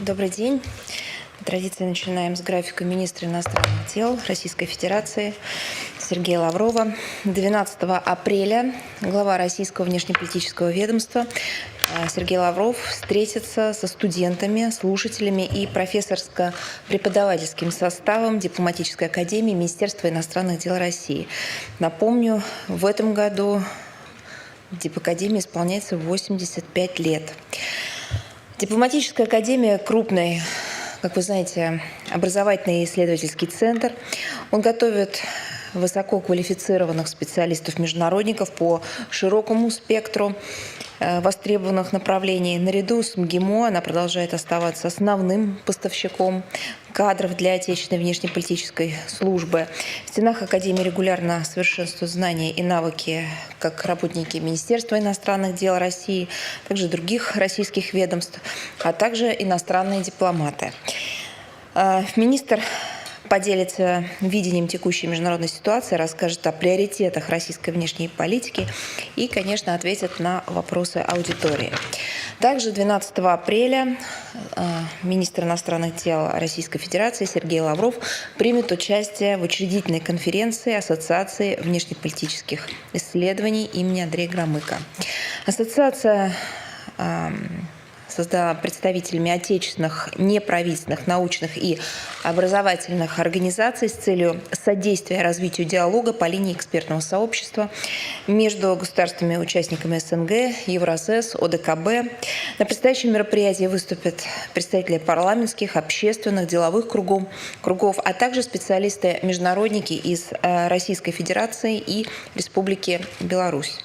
Добрый день. По традиции начинаем с графика министра иностранных дел Российской Федерации Сергея Лаврова. 12 апреля глава Российского внешнеполитического ведомства Сергей Лавров встретится со студентами, слушателями и профессорско-преподавательским составом Дипломатической академии Министерства иностранных дел России. Напомню, в этом году Дипакадемии исполняется 85 лет. Дипломатическая академия – крупный, как вы знаете, образовательный и исследовательский центр. Он готовит высококвалифицированных специалистов-международников по широкому спектру востребованных направлений. Наряду с МГИМО она продолжает оставаться основным поставщиком кадров для отечественной внешнеполитической службы. В стенах Академии регулярно совершенствуют знания и навыки как работники Министерства иностранных дел России, также других российских ведомств, а также иностранные дипломаты. Министр поделится видением текущей международной ситуации, расскажет о приоритетах российской внешней политики и, конечно, ответит на вопросы аудитории. Также 12 апреля министр иностранных дел Российской Федерации Сергей Лавров примет участие в учредительной конференции Ассоциации внешнеполитических исследований имени Андрея Громыка. Ассоциация создана представителями отечественных, неправительственных, научных и образовательных организаций с целью содействия развитию диалога по линии экспертного сообщества между государствами-участниками СНГ, Евросоюз, ОДКБ. На предстоящем мероприятии выступят представители парламентских, общественных, деловых кругов, а также специалисты-международники из Российской Федерации и Республики Беларусь.